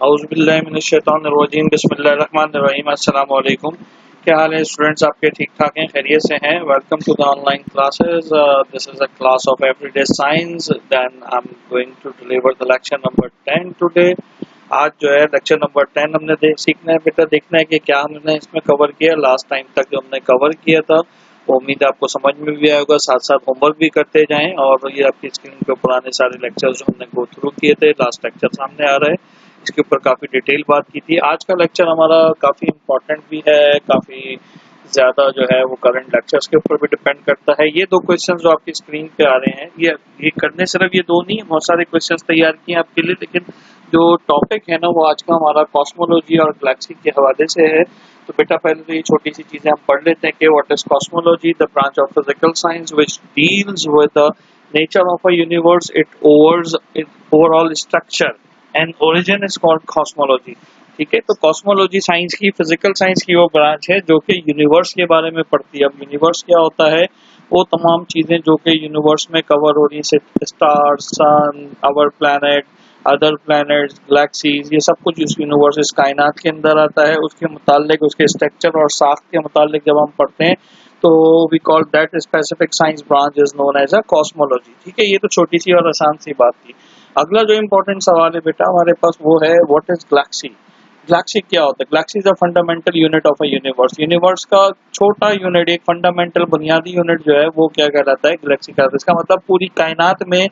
औज़ुबिल्लाहिमिनश्शैतानिर्रजीम बिस्मिल्लाहिर्रहमानिर्रहीम अस्सलाम वालेकुम। क्या हाल है स्टूडेंट्स, आपके ठीक ठाक हैं, खैरियत से हैं? Welcome to the online classes. This is a class of everyday science. Then I am going to deliver the lecture number 10 today. आज जो है लेक्चर नंबर 10 हमने सीखना है बेटा, देखना है कि क्या हमने इसमें कवर किया। लास्ट टाइम तक जो हमने कवर किया था वो उम्मीद है आपको समझ में भी आया होगा। साथ साथ होमवर्क भी करते जाएं और ये आपकी स्क्रीन पे पुराने सारे लेक्चर्स जो हमने गो थ्रू किए थे, लास्ट लेक्चर सामने आ रहा है, इसके ऊपर काफ़ी डिटेल बात की थी। आज का लेक्चर हमारा काफ़ी इम्पोर्टेंट भी है, काफ़ी ज़्यादा जो है वो करंट लेक्चर्स के ऊपर भी डिपेंड करता है। ये दो क्वेश्चंस जो आपकी स्क्रीन पे आ रहे हैं, ये करने सिर्फ ये दो नहीं, बहुत सारे क्वेश्चंस तैयार किए हैं आपके लिए, लेकिन जो टॉपिक है ना वो आज का हमारा कॉस्मोलॉजी और गैलेक्सी के हवाले से है। तो बेटा पहले तो ये छोटी सी चीज़ें हम पढ़ लेते हैं कि what is cosmology, the branch of physical science which deals with the nature of a universe, it overall structure and origin is called cosmology. ठीक है, तो कॉस्मोलॉजी साइंस की, फिजिकल साइंस की वो ब्रांच है जो कि यूनिवर्स के बारे में पढ़ती है। अब यूनिवर्स क्या होता है, वो तमाम चीजें जो कि यूनिवर्स में कवर हो रही है, stars, sun, our planet, other planets, galaxies, ये सब कुछ इस यूनिवर्स, इस कायनात के अंदर आता है। उसके मुतालिक, उसके स्ट्रक्चर और साख्त के मुतालिक जब हम पढ़ते हैं तो we call that specific science branch is known as a cosmology. ठीक है, ये तो छोटी सी और आसान सी बात थी। अगला जो इम्पोर्टेंट सवाल है बेटा हमारे पास वो है व्हाट इज गैलेक्सी। गैलेक्सी क्या होता है? Galaxy is a fundamental unit of a universe. Universe का छोटा यूनिट, एक फंडामेंटल बुनियादी यूनिट जो है वो क्या कहलाता है? गैलेक्सी कहलाता है। इसका मतलब पूरी कायनात में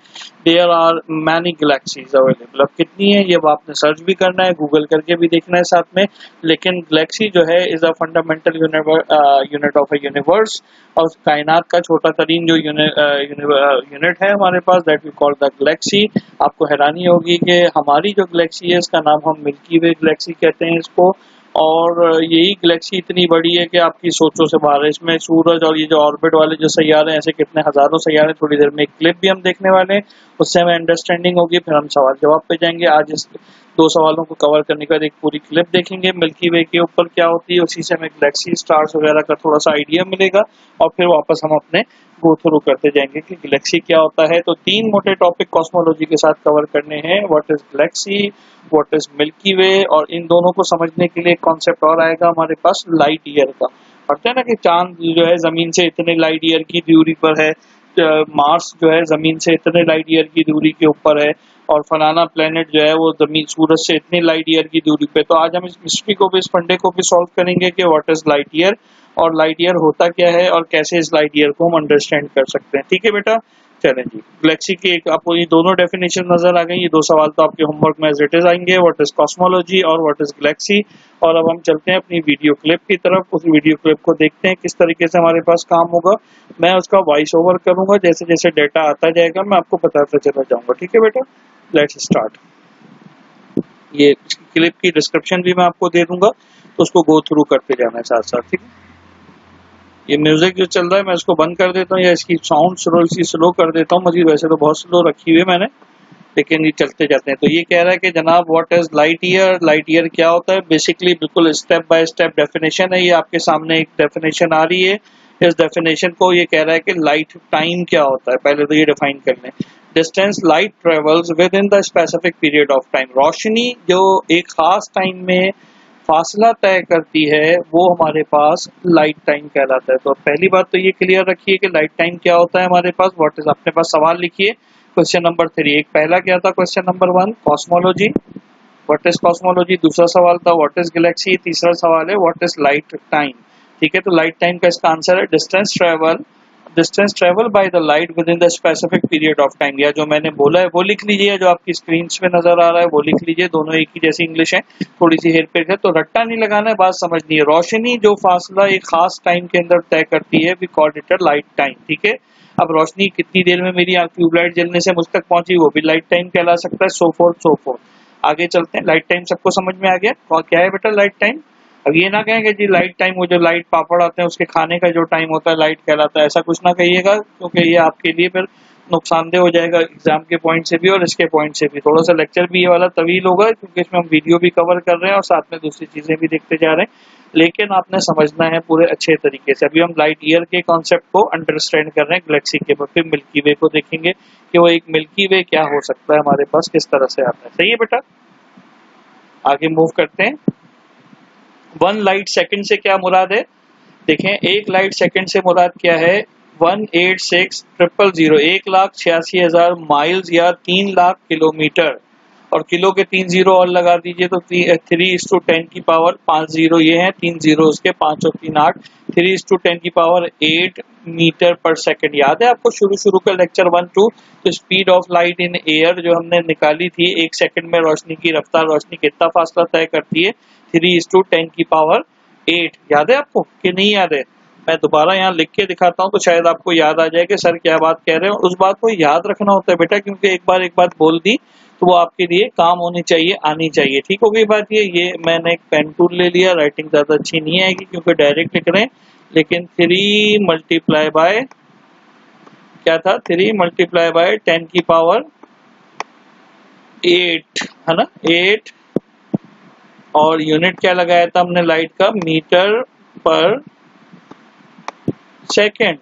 there are many galaxies available. अब कितनी है ये अब आपने सर्च भी करना है, गूगल करके भी देखना है साथ में, लेकिन गैलेक्सी जो है is a fundamental unit of a universe. और कायनात का छोटा तरीन जो यूनिट है हमारे पास, that we call the galaxy. आपको हैरानी होगी कि हमारी जो गैलेक्सी है इसका नाम हम मिल्की वे गैलेक्सी कहते हैं इसको। और यही गैलेक्सी इतनी बड़ी है कि आपकी सोचों से बाहर है। इसमें सूरज और ये जो ऑर्बिट वाले जो सैयारे हैं, ऐसे कितने हजारों सैयारे। थोड़ी देर में एक क्लिप भी हम देखने वाले हैं, उससे हमें अंडरस्टैंडिंग होगी, फिर हम सवाल जवाब पे जाएंगे। आज इस दो सवालों को कवर करने के बाद एक पूरी क्लिप देखेंगे मिल्की वे के ऊपर क्या होती है, उसी से हमें गैलेक्सी, स्टार्स वगैरह का थोड़ा सा आइडिया मिलेगा और फिर वापस हम अपने गो थ्रू करते जाएंगे कि गैलेक्सी क्या होता है। तो तीन मोटे टॉपिक कॉस्मोलॉजी के साथ कवर करने हैं, what is galaxy, what is milky way, और इन दोनों को समझने के लिए एक कॉन्सेप्ट और आएगा हमारे पास, लाइट ईयर का। पढ़ते हैं ना कि चांद जो है जमीन से इतने लाइट ईयर की दूरी पर है, मार्स जो है जमीन से इतने लाइट ईयर की दूरी के ऊपर है, और फलाना प्लेनेट जो है वो जमीन सूरज से इतनी लाइट ईयर की दूरी पे। तो आज हम इस मिस्ट्री को भी, इस फंडे को भी सॉल्व करेंगे कि व्हाट इज लाइट ईयर और लाइट ईयर होता क्या है और कैसे इस लाइट ईयर को हम अंडरस्टैंड कर सकते हैं। ठीक है बेटा, चलें जी। गैलेक्सी की एक आपको ये दोनों डेफिनेशन नजर आ गई। ये दो सवाल तो आपके होमवर्क में एज इट इज आएंगे, व्हाट इज कॉस्मोलॉजी और व्हाट इज गैलेक्सी। और अब हम चलते हैं अपनी वीडियो क्लिप की तरफ। उस वीडियो क्लिप को देखते हैं किस तरीके से हमारे पास काम होगा। मैं उसका वॉइस ओवर करूंगा, जैसे जैसे डेटा आता जाएगा मैं आपको बताता चला जाऊंगा। ठीक है बेटा, लेट्स स्टार्ट। ये क्लिप की डिस्क्रिप्शन भी मैं आपको दे दूंगा, तो उसको गो थ्रू करते जाना है साथ साथ। ठीक है, ये म्यूजिक जो चल रहा है मैं इसको बंद कर देता हूँ, या इसकी साउंड स्लो कर देता हूँ। मुझे वैसे तो बहुत स्लो रखी हुई है मैंने, लेकिन ये चलते जाते हैं। तो ये कह रहा है कि जनाब what is light year, light year क्या होता है। बेसिकली बिल्कुल स्टेप बाय स्टेप डेफिनेशन है, ये आपके सामने एक डेफिनेशन आ रही है। इस डेफिनेशन को ये कह रहा है कि लाइट टाइम क्या होता है, पहले तो ये डिफाइन कर लें। Distance light travels within the specific period of time. रोशनी जो एक खास टाइम में फासला तय करती है वो हमारे पास लाइट टाइम कहलाता है। तो पहली बात तो ये क्लियर रखिए कि लाइट टाइम क्या होता है हमारे पास। व्हाट इज, अपने पास सवाल लिखिए क्वेश्चन नंबर 3। एक पहला क्या था question number 1, cosmology, what is cosmology. दूसरा सवाल था व्हाट इज गैलेक्सी। तीसरा सवाल है व्हाट इज लाइट टाइम। ठीक है, तो लाइट टाइम का इसका आंसर है distance travel by the light with in the specific period of time. या जो मैंने बोला है वो लिख लीजिए, जो आपकी स्क्रीन पे नजर आ रहा है वो लिख लीजिए। दोनों एक ही जैसी इंग्लिश है, थोड़ी सी हेर फेर है, तो रट्टा नहीं लगाना है, बात समझनी है। रोशनी जो फासला एक खास टाइम के अंदर तय करती है, we call it a light time. ठीक है, अब रोशनी कितनी देर में मेरी ट्यूबलाइट जलने से मुझ तक पहुंची, वो भी लाइट टाइम कहला सकता है, सो फोर्थ। आगे चलते हैं। लाइट टाइम सबको समझ में आ गया और क्या है बेटा लाइट टाइम। अब ये ना कहें कि जी लाइट टाइम वो जो लाइट पापड़ आते हैं उसके खाने का जो टाइम होता है लाइट कहलाता है, ऐसा कुछ ना कहिएगा, क्योंकि ये आपके लिए फिर नुकसानदेह हो जाएगा एग्जाम के पॉइंट से भी और इसके पॉइंट से भी। थोड़ा सा लेक्चर भी ये वाला तवील होगा, क्योंकि इसमें हम वीडियो भी कवर कर रहे हैं और साथ में दूसरी चीजें भी देखते जा रहे हैं, लेकिन आपने समझना है पूरे अच्छे तरीके से। अभी हम लाइट ईयर के कॉन्सेप्ट को अंडरस्टैंड कर रहे हैं गैलेक्सी के, फिर मिल्की वे को देखेंगे कि वो एक मिल्की वे क्या हो सकता है हमारे पास, किस तरह से आता है। सही है बेटा, आगे मूव करते हैं। 1 लाइट सेकंड से क्या मुराद है? देखें, 1 लाइट सेकंड से मुराद क्या है? 186,000 1,86,000 माइल्स या 3 लाख किलोमीटर, और किलो के 3 जीरो और लगा दीजिए तो 3:10 की पावर 5 जीरो ये है, 3 जीरो उसके 5 और 3 8, 3:10 की पावर 8 मीटर पर सेकंड। याद है आपको शुरू का लेक्चर 1 2? तो speed of light in air जो हमने निकाली थी, 1 सेकंड में रोशनी की रफ्तार, रोशनी कितना फासला तय करती है? 3:10 की पावर 8। याद है आपको कि नहीं याद है? मैं दोबारा यहाँ लिख के दिखाता हूँ तो शायद आपको याद आ जाए कि सर क्या बात कह रहे हैं। उस बात को याद रखना होता है बेटा, क्योंकि एक बात बोल दी तो वो आपके लिए काम होनी चाहिए, आनी चाहिए। ठीक हो गई बात? ये मैंने एक पेन टूल ले लिया, राइटिंग ज़्यादा अच्छी नहीं आएगी क्योंकि डायरेक्ट लिख रहे हैं, लेकिन 3 मल्टीप्लाई बाय क्या था? 3 मल्टीप्लाई बाय 10 की पावर 8 है ना, 8, और यूनिट क्या लगाया था हमने लाइट का? मीटर पर सेकंड।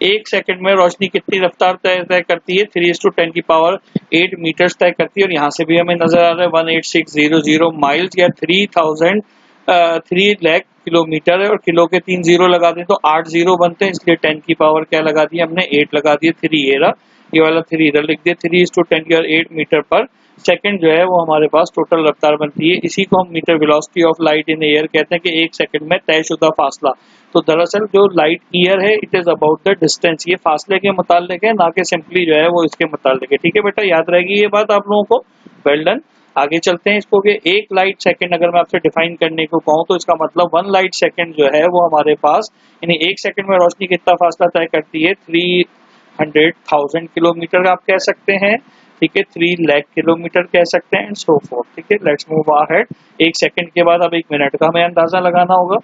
1 सेकंड में रोशनी कितनी रफ्तार तय करती है? 3:10 की पावर 8 मीटर्स तय करती है। और यहाँ से भी हमें नजर आ रहा है 186,000 माइल्स या 3 लाख किलोमीटर है, और किलो के 3 जीरो लगा दें तो 8 जीरो बनते हैं, इसलिए 10 की पावर क्या लगा दी हमने? 8 लगा दिए। 3 ये वाला 3 इधर लिख दिया। 3:10 की और 8 मीटर पर सेकंड जो है वो हमारे पास टोटल रफ्तार बनती है। इसी को हम meter velocity of light in air कहते हैं कि 1 सेकंड में तयशुदा फासला। तो दरअसल जो लाइट ईयर है, it is about the distance, ये फासले के मुताल्लिक है, ना कि सिंपली जो है वो इसके मुताल्लिक है। ठीक है बेटा, याद रहेगी ये बात आप लोगों को? Well done. आगे चलते हैं इसको कि 1 लाइट सेकंड अगर मैं आपसे डिफाइन करने को कहूँ तो इसका मतलब 1 लाइट सेकंड जो है वो हमारे पास, यानी 1 सेकंड में रोशनी कितना फासला तय करती है? 300,000 किलोमीटर आप कह सकते हैं। ठीक है, 3 लाख किलोमीटर कह सकते हैं, एंड सो फोर्थ। ठीक है, लेट्स मूव अहेड। 1 सेकंड के बाद अब 1 मिनट का हमें अंदाजा लगाना होगा।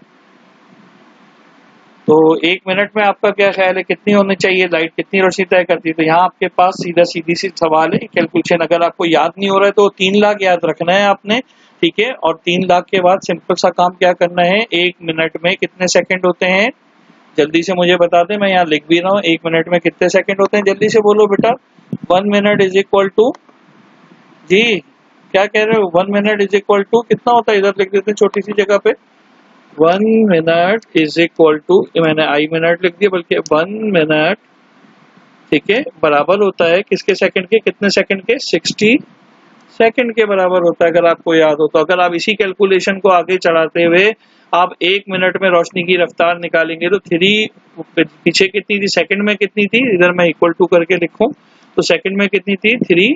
तो 1 मिनट में आपका क्या ख्याल है कितनी होनी चाहिए लाइट, कितनी रोशनी तय करती है? तो यहाँ आपके पास सीधी सी सवाल है, कैलकुलेशन अगर आपको याद नहीं हो रहा है तो 3 लाख याद रखना है आपने। ठीक है, और 3 लाख के बाद सिंपल सा काम क्या करना है? 1 मिनट में कितने सेकंड होते हैं? जल्दी से मुझे बता दें, मैं यहाँ लिख भी रहा हूँ। 1 मिनट में कितने सेकंड होते हैं? जल्दी से बोलो बेटा। 1 मिनट इज इक्वल टू, जी क्या कह रहे हो? 1 मिनट इज इक्वल टू कितना होता है? इधर लिख देते हैं छोटी सी जगह पे। 1 मिनट इज इक्वल टू, मैंने आई मिनट लिख दिया, बल्कि 1 मिनट, ठीक है, बराबर होता है किसके सेकंड के? कितने सेकंड के? 60 सेकंड के बराबर होता है, अगर आपको याद हो तो। अगर आप इसी कैलकुलेशन को आगे चढ़ाते हुए आप 1 मिनट में रोशनी की रफ्तार निकालेंगे तो 3 पीछे कितनी थी? सेकंड में कितनी थी? इधर मैं इक्वल टू करके लिखूं तो सेकंड में कितनी थी? 3।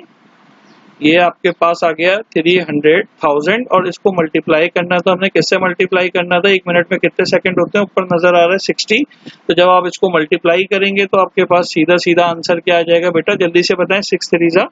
ये आपके पास आ गया 300,000, और इसको मल्टीप्लाई करना था हमने, किससे मल्टीप्लाई करना था? 1 मिनट में कितने सेकंड होते हैं? ऊपर नजर आ रहा है 60। तो जब आप इसको मल्टीप्लाई करेंगे तो आपके पास सीधा आंसर क्या आ जाएगा बेटा? जल्दी से बताएं। 6 3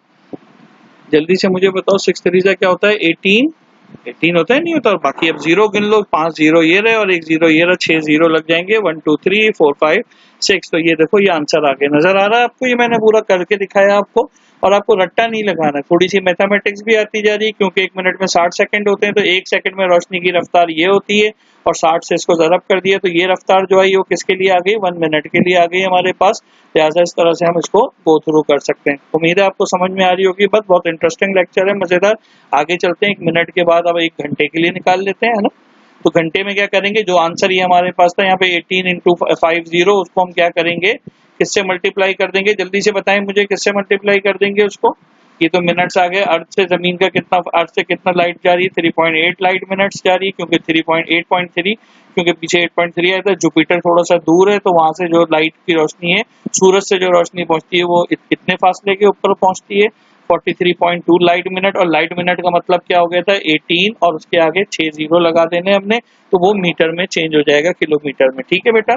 जल्दी से मुझे बताओ, 6 3 क्या होता है? 18 होता है, नहीं होता? और बाकी अब जीरो गिन लो, 5 जीरो ये रहे और 1 जीरो ये रहा, 6 जीरो लग जाएंगे। 1 2 3 4 5 6। तो ये देखो, ये आंसर आगे नजर आ रहा है आपको, ये मैंने पूरा करके दिखाया आपको। और आपको रट्टा नहीं लगाना, थोड़ी सी मैथमेटिक्स भी आती जा रही है, क्योंकि 1 मिनट में 60 सेकंड होते हैं, तो 1 सेकंड में रोशनी की रफ्तार ये होती है, और 60 से इसको ज़रब कर दिया तो ये रफ्तार जो है वो किसके लिए आ गई? 1 मिनट के लिए आ गई हमारे पास। लिहाजा इस तरह से हम इसको गो थ्रू कर सकते हैं। उम्मीद है आपको समझ में आ रही होगी। बस बहुत इंटरेस्टिंग लेक्चर है, मजेदार। आगे चलते हैं। 1 मिनट के बाद अब 1 घंटे के लिए निकाल लेते हैं, है ना? तो घंटे में क्या करेंगे? जो आंसर ये हमारे पास था यहाँ पे 18 इंटू 50, उसको हम क्या करेंगे? किससे मल्टीप्लाई कर देंगे? जल्दी से बताएं मुझे, किससे मल्टीप्लाई कर देंगे उसको? ये तो मिनट्स आ गए। अर्थ से जमीन का कितना, अर्थ से कितना लाइट जा रही है? 3.8 लाइट मिनट्स जा रही है, क्योंकि 3.8.3, क्योंकि पीछे 8.3 आया था। जुपिटर थोड़ा सा दूर है, तो वहां से जो लाइट की रोशनी है, सूरज से जो रोशनी पहुंचती है, वो कितने फासले के ऊपर पहुंचती है? 43.2 लाइट मिनट। और लाइट मिनट का मतलब क्या हो गया था? 18, और उसके आगे 6 जीरो लगा देने हमने, तो वो मीटर में चेंज हो जाएगा, किलोमीटर में। ठीक है बेटा,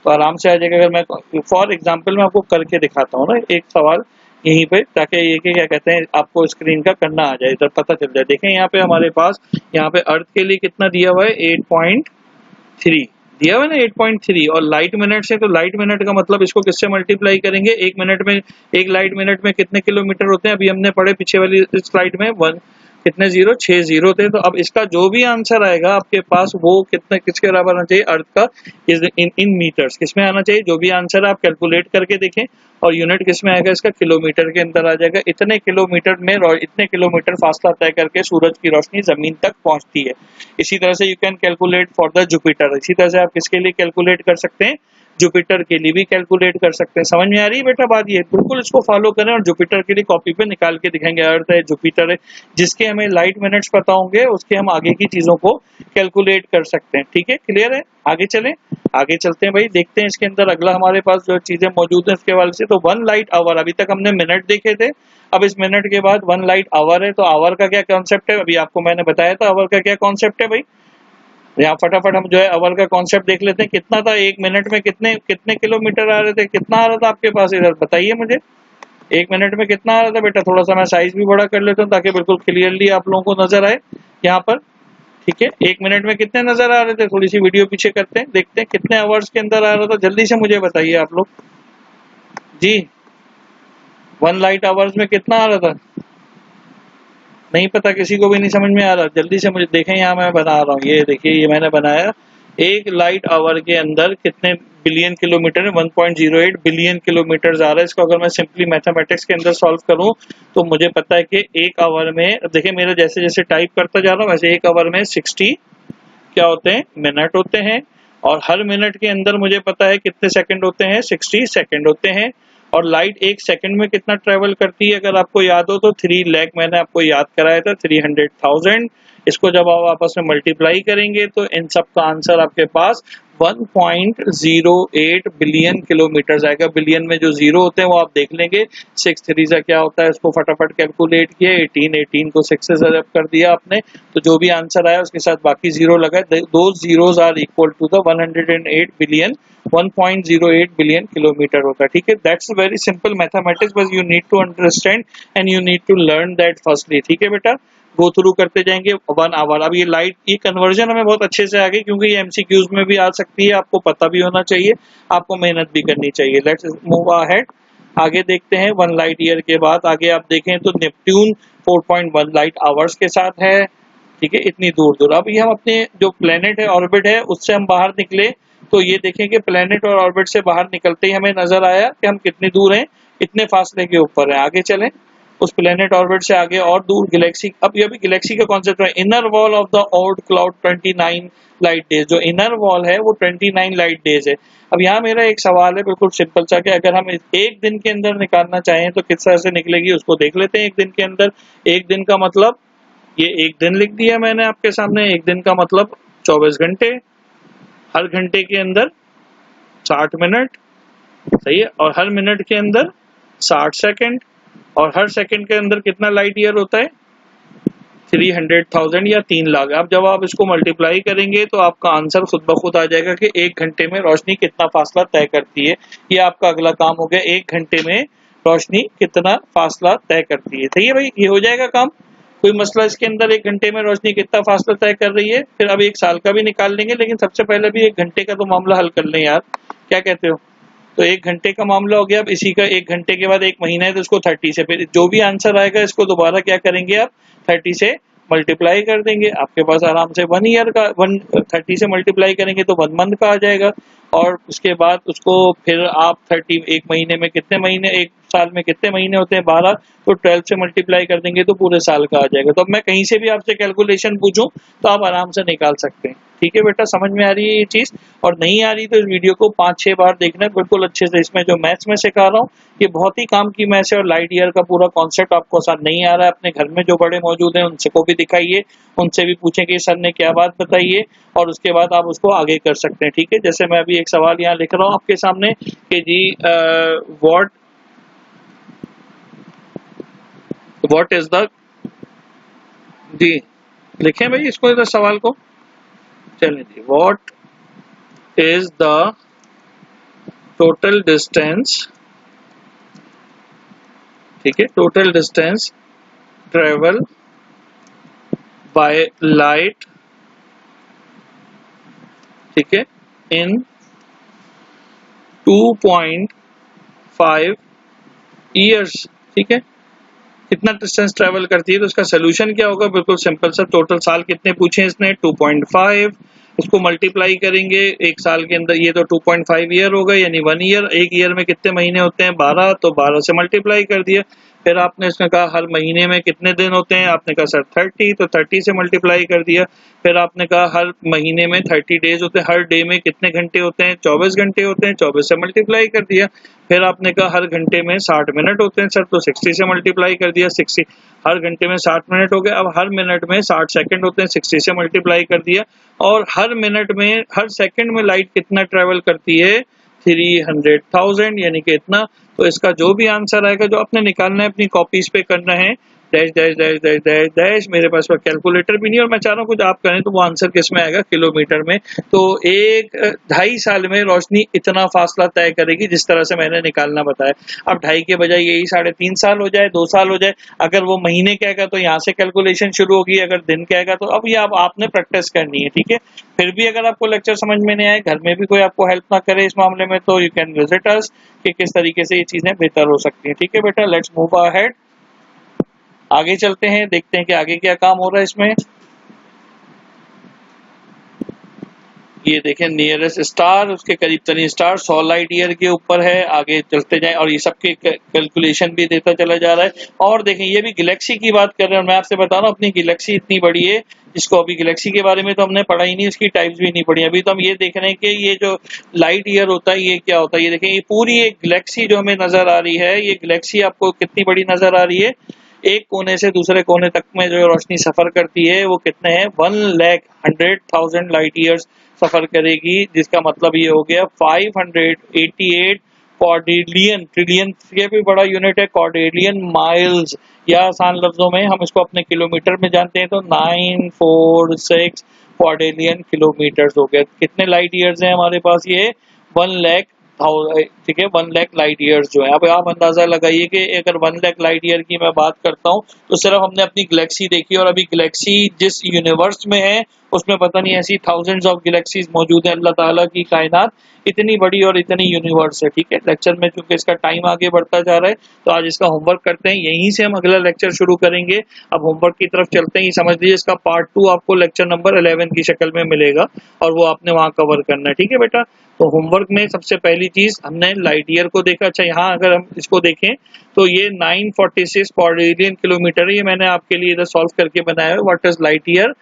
तो आराम से आ जाएगा। अगर मैं फॉर एग्जाम्पल मैं आपको करके दिखाता हूँ ना एक सवाल यहीं पे, ताकि ये क्या कहते हैं, आपको स्क्रीन का करना आ जाए, इधर पता चल जाए। देखें यहाँ पे हमारे पास, यहाँ पे अर्थ के लिए कितना दिया हुआ है? 8.3 दिया हुआ है ना, 8.3। और लाइट मिनट से, तो लाइट मिनट का मतलब इसको किससे मल्टीप्लाई करेंगे? 1 मिनट में, 1 लाइट मिनट में कितने किलोमीटर होते हैं? अभी हमने पढ़े पीछे वाली स्लाइड में कितने जीरो, 6 जीरो थे। तो अब इसका जो भी आंसर आएगा आपके पास वो कितने किसके बराबर आना चाहिए, अर्थ का इज इन मीटर्स किसमें आना चाहिए। जो भी आंसर आप कैलकुलेट करके देखें और यूनिट किसमें आएगा, इसका किलोमीटर के अंदर आ जाएगा। इतने किलोमीटर में इतने किलोमीटर फासला तय करके सूरज की रोशनी जमीन तक पहुंचती है। इसी तरह से you can calculate for the Jupiter. इसी तरह से आप किसके लिए कैलकुलेट कर सकते हैं, जुपिटर के लिए भी कैलकुलेट कर सकते हैं। समझ में आ रही है बेटा बात, ये बिल्कुल इसको फॉलो करें और जुपिटर के लिए कॉपी पे निकाल के दिखाएंगे। अर्थ है, जुपिटर है, जिसके हमें लाइट मिनट्स पता होंगे उसके हम आगे की चीजों को कैलकुलेट कर सकते हैं। ठीक है, क्लियर है, आगे चलें। आगे चलते हैं भाई, देखते हैं इसके अंदर अगला हमारे पास जो चीजें मौजूद हैं इसके हवाले से। तो 1 लाइट आवर, अभी तक हमने मिनट देखे थे, अब इस मिनट के बाद 1 लाइट आवर है। तो आवर का क्या कॉन्सेप्ट है, अभी आपको मैंने बताया था आवर का क्या कॉन्सेप्ट है भाई। यहाँ फटाफट हम जो है अवर का कॉन्सेप्ट देख लेते हैं। कितना था, 1 मिनट में कितने कितने किलोमीटर आ रहे थे, कितना आ रहा था आपके पास, इधर बताइए मुझे। 1 मिनट में कितना आ रहा था बेटा, थोड़ा सा मैं साइज भी बड़ा कर लेता हूँ ताकि बिल्कुल क्लियरली आप लोगों को नजर आए यहाँ पर। ठीक है, 1 मिनट में कितने नजर आ रहे थे, थोड़ी सी वीडियो पीछे करते हैं, देखते हैं कितने आवर्स के अंदर आ रहा था। जल्दी से मुझे बताइए आप लोग जी, 1 लाइट आवर्स में कितना आ रहा था, नहीं पता, किसी को भी नहीं समझ में आ रहा। जल्दी से मुझे देखें, यहाँ मैं बना रहा हूँ, ये देखिए, ये मैंने बनाया। 1 लाइट आवर के अंदर कितने बिलियन किलोमीटर है, 1.08 बिलियन किलोमीटर आ रहा है। इसको अगर मैं सिंपली मैथमेटिक्स के अंदर सॉल्व करूँ तो मुझे पता है कि 1 आवर में, देखिए मेरा जैसे जैसे टाइप करता जा रहा हूँ वैसे 1 आवर में 60 क्या होते हैं, मिनट होते हैं। और हर मिनट के अंदर मुझे पता है कितने सेकंड होते हैं, 60 सेकंड होते हैं। और लाइट 1 सेकंड में कितना ट्रेवल करती है, अगर आपको याद हो तो 3 लाख मैंने आपको याद कराया था, 300,000। इसको जब आप आपस में मल्टीप्लाई करेंगे तो इन सब का आंसर आपके पास 1.08 बिलियन किलोमीटर आएगा। बिलियन में जो जीरो होते हैं वो आप देख लेंगे, 6 3 से क्या होता है, उसको फटाफट कैलकुलेट किया, 18 को 6 से जब कर दिया आपने, तो जो भी आंसर आया उसके साथ बाकी जीरो लगाए। दो zeros are equal to the 108 billion, 1.08 billion kilometer होता है। ठीक है, दैट्स वेरी सिंपल मैथमेटिक्स, बस you need to understand and you need to learn that firstly. ठीक है बेटा, गो थ्रू करते जाएंगे 1 आवर। अब ये लाइट, ये कन्वर्जन हमें बहुत अच्छे से आ गई क्योंकि ये एमसीक्यूज में भी आ सकती है, आपको पता भी होना चाहिए, आपको मेहनत भी करनी चाहिए। लेट्स मूव अहेड, आगे देखते हैं। 1 लाइट ईयर के बाद आगे आप देखें तो नेपट्यून 4.1 लाइट आवर्स के साथ है। ठीक है, इतनी दूर दूर। अब ये हम अपने जो प्लेनेट है, ऑर्बिट है, उससे हम बाहर निकले तो ये देखें कि प्लेनेट और ऑर्बिट से बाहर निकलते ही हमें नजर आया कि हम कितनी दूर हैं, इतने फासले के ऊपर है। आगे चलें, उस प्लेनेट ऑर्बिट से आगे और दूर गैलेक्सी। अब ये भी गैलेक्सी का कॉन्सेप्ट है, inner wall of the Oort cloud 29 light days. जो इनर वॉल है वो 29 लाइट डेज है। अब यहाँ मेरा एक सवाल है बिल्कुल सिंपल सा, कि अगर हम एक दिन के अंदर निकालना चाहें तो किस तरह से निकलेगी, उसको देख लेते हैं। एक दिन के अंदर, एक दिन का मतलब, ये एक दिन लिख दिया मैंने आपके सामने। एक दिन का मतलब 24 घंटे, हर घंटे के अंदर 60 मिनट, सही है, और हर मिनट के अंदर 60 सेकंड, और हर सेकंड के अंदर कितना लाइट ईयर होता है, 300,000 या 3 लाख। अब जब आप इसको मल्टीप्लाई करेंगे तो आपका आंसर खुद ब खुद आ जाएगा कि 1 घंटे में रोशनी कितना फासला तय करती है। ये आपका अगला काम हो गया, 1 घंटे में रोशनी कितना फासला तय करती है। सही है भाई, ये हो जाएगा काम, कोई मसला इसके अंदर। 1 घंटे में रोशनी कितना फासला तय कर रही है, फिर अब 1 साल का भी निकाल लेंगे, लेकिन सबसे पहले भी 1 घंटे का तो मामला हल कर लें यार, क्या कहते हो। तो 1 घंटे का मामला हो गया। अब इसी का 1 घंटे के बाद 1 महीना है तो उसको 30 से, फिर जो भी आंसर आएगा इसको दोबारा क्या करेंगे आप, 30 से मल्टीप्लाई कर देंगे। आपके पास आराम से 1 ईयर का 30 से मल्टीप्लाई करेंगे तो 1 मंथ का आ जाएगा। और उसके बाद उसको फिर आप 30, 1 महीने में कितने महीने, 1 साल में कितने महीने होते हैं, 12, तो 12 से मल्टीप्लाई कर देंगे तो पूरे साल का आ जाएगा। तो अब मैं कहीं से भी आपसे कैलकुलेशन पूछूं तो आप आराम से निकाल सकते हैं। ठीक है बेटा, समझ में आ रही है ये चीज, और नहीं आ रही तो इस वीडियो को 5-6 बार देखना बिल्कुल अच्छे से। इसमें जो मैथ्स में सिखा रहा हूँ ये बहुत ही काम की मैथ्स है, और लाइट ईयर का पूरा कॉन्सेप्ट आपको साथ नहीं आ रहा है, अपने घर में जो बड़े मौजूद हैं उनसे को भी दिखाइए, उनसे भी पूछें कि सर ने क्या बात बताइए, और उसके बाद आप उसको आगे कर सकते हैं। ठीक है, जैसे मैं अभी एक सवाल यहाँ लिख रहा हूँ आपके सामने कि जी व्हाट इज द, जी लिखें भाई इसको, इधर सवाल को, चलें जी। What is the total distance, ठीक है, total distance travel by light, ठीक है, इन 2.5 ईयर्स। ठीक है, इतना डिस्टेंस ट्रेवल करती है, तो इसका सोल्यूशन क्या होगा? बिल्कुल सिंपल सा, टोटल साल कितने पूछे इसने? 2.5, इसको मल्टीप्लाई करेंगे एक साल के अंदर, ये तो 2.5 ईयर हो गए, यानी 1 ईयर। एक ईयर में कितने महीने होते हैं? 12, तो 12 से मल्टीप्लाई कर दिया। फिर आपने इसमें कहा हर महीने में कितने दिन होते हैं? आपने कहा सर 30, तो 30 से मल्टीप्लाई कर दिया। फिर आपने कहा हर महीने में 30 डेज होते हैं, हर डे में कितने घंटे होते हैं? 24 घंटे होते हैं, 24 से मल्टीप्लाई कर दिया। फिर आपने कहा हर घंटे में 60 मिनट होते हैं सर, तो 60 से मल्टीप्लाई कर दिया। 60 हर घंटे में 60 मिनट हो गए। अब हर मिनट में 60 सेकंड होते हैं, 60 से मल्टीप्लाई कर दिया। और हर मिनट में, हर सेकंड में लाइट कितना ट्रेवल करती है? 300,000, यानी कि इतना। तो इसका जो भी आंसर आएगा, जो आपने निकालना है अपनी कॉपीज पे करना है, dash dash dash dash dash dash. मेरे पास कैलकुलेटर भी नहीं और मैं चाह रहा हूँ कुछ आप करें, तो वो आंसर किस में आएगा? किलोमीटर में। तो 2.5 साल में रोशनी इतना फासला तय करेगी जिस तरह से मैंने निकालना बताया। अब 2.5 के बजाय यही 3.5 साल हो जाए, 2 साल हो जाए। अगर वो महीने कहेगा तो यहाँ से कैलकुलेशन शुरू होगी, अगर दिन कहेगा तो। अब ये अब आपने प्रैक्टिस करनी है, ठीक है। फिर भी अगर आपको लेक्चर समझ में नहीं आए, घर में भी कोई आपको हेल्प ना करे इस मामले में, तो यू कैन विजिट अस कि किस तरीके से ये चीजें बेहतर हो सकती हैं, ठीक है बेटा। लेट्स मूव अहेड, आगे चलते हैं, देखते हैं कि आगे क्या काम हो रहा है इसमें। ये देखें, नियरेस्ट स्टार, उसके करीब तरीन स्टार 100 लाइट ईयर के ऊपर है। आगे चलते जाएं और ये सबके कैलकुलेशन भी देता चला जा रहा है। और देखें, ये भी गैलेक्सी की बात कर रहे हैं और मैं आपसे बता रहा हूँ अपनी गैलेक्सी इतनी बड़ी है, जिसको अभी गैलेक्सी के बारे में तो हमने पढ़ा ही नहीं, उसकी टाइप्स भी नहीं पढ़ी। अभी तो हम ये देख रहे हैं कि ये जो लाइट ईयर होता है ये क्या होता है। ये देखें, ये पूरी एक गैलेक्सी जो हमें नजर आ रही है, ये गैलेक्सी आपको कितनी बड़ी नजर आ रही है? एक कोने से दूसरे कोने तक में जो रोशनी सफर करती है वो कितने हैं? 1,100,000 लाइट ईयर्स सफर करेगी, जिसका मतलब ये हो गया 588 क्वाड्रिलियन, ट्रिलियन से भी बड़ा यूनिट है क्वाड्रिलियन माइल्स, या आसान लफ्जों में हम इसको अपने किलोमीटर में जानते हैं तो 946 क्वाड्रिलियन किलोमीटर हो गए। कितने लाइट ईयर्स हैं हमारे पास? ये 1 लाख, ठीक है, 1 लाख लाइट ईयर्स जो है। अब आप अंदाजा लगाइए कि अगर 1 लाख लाइट ईयर की मैं बात करता हूँ, तो सिर्फ हमने अपनी गैलेक्सी देखी, और अभी गैलेक्सी जिस यूनिवर्स में है उसमें पता नहीं ऐसी थाउजेंड्स ऑफ गैलेक्सीज मौजूद है। अल्लाह ताला की कायनात इतनी बड़ी और इतनी यूनिवर्स है, ठीक है। लेक्चर में चूंकि इसका टाइम आगे बढ़ता जा रहा है, तो आज इसका होमवर्क करते हैं, यहीं से हम अगला लेक्चर शुरू करेंगे। अब होमवर्क की तरफ चलते हैं। समझ लीजिए इसका पार्ट 2 आपको लेक्चर नंबर 11 की शक्ल में मिलेगा और वो आपने वहाँ कवर करना है, ठीक है बेटा। तो होमवर्क में सबसे पहली चीज हमने लाइट ईयर को देखा। अच्छा, यहाँ अगर हम इसको देखें तो ये 946 क्वाड्रिलियन किलोमीटर है, ये मैंने आपके लिए इधर सॉल्व करके बनाया है। What is light year?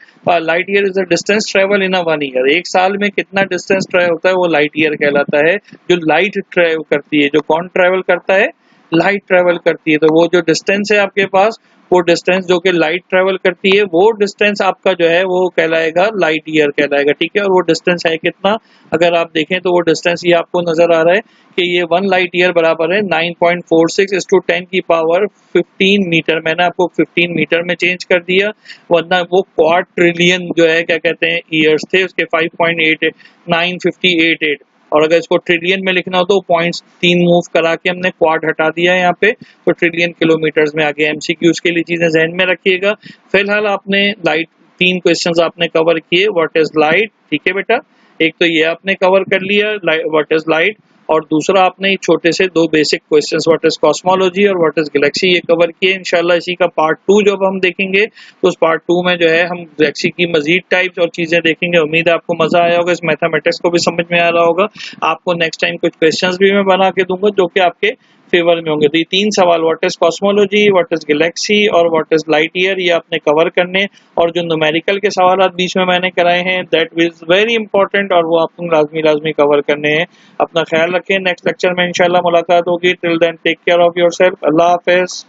Light year is the distance travel in a 1 year. एक साल में कितना डिस्टेंस ट्रेवल होता है वो लाइट ईयर कहलाता है। जो लाइट ट्रेवल करती है, जो कौन ट्रेवल करता है? लाइट ट्रेवल करती है। तो वो जो डिस्टेंस है आपके पास, वो डिस्टेंस जो कि लाइट ट्रेवल करती है, वो डिस्टेंस आपका जो है वो कहलाएगा लाइट ईयर कहलाएगा, ठीक है। और वो डिस्टेंस है कितना? अगर आप देखें तो वो डिस्टेंस ये आपको नजर आ रहा है कि ये 1 लाइट ईयर बराबर है 9.46 × 10⁻15 मीटर। मैंने आपको 15 मीटर में चेंज कर दिया, वरना वो क्वाड ट्रिलियन जो है क्या कहते हैं ईयर्स थे उसके 5.8958। और अगर इसको ट्रिलियन में लिखना हो तो पॉइंट्स 3 मूव करा के हमने क्वाड हटा दिया है यहाँ पे, तो ट्रिलियन किलोमीटर्स में आगे। एमसीक्यूज के लिए चीजें जहन में रखिएगा। फिलहाल आपने लाइट 3 क्वेश्चंस आपने कवर किए। व्हाट इज लाइट, ठीक है बेटा, एक तो ये आपने कवर कर लिया व्हाट इज लाइट, और दूसरा आपने छोटे से 2 basic questions what is cosmology और व्हाट इज गैलेक्सी ये कवर किए। इंशाल्लाह इसी का पार्ट 2 जब हम देखेंगे तो उस पार्ट 2 में जो है हम गैलेक्सी की मजीद टाइप्स और चीजें देखेंगे। उम्मीद है आपको मजा आया होगा, इस मैथमेटिक्स को भी समझ में आ रहा होगा। आपको नेक्स्ट टाइम कुछ क्वेश्चंस भी मैं बना के दूंगा जो कि आपके फेवर में होंगे। तो ये 3 सवाल, what is cosmology, what is Galaxy और व्हाट इज लाइट ईयर, ये आपने कवर करने। और जो न्यूमेरिकल के सवाल बीच में मैंने कराए हैं दैट इज वेरी इंपॉर्टेंट, और वो आपको लाजमी कवर करने हैं। अपना ख्याल रखें, नेक्स्ट लेक्चर में इंशाल्लाह मुलाकात होगी। Till then take care of yourself. अल्लाह हाफिज।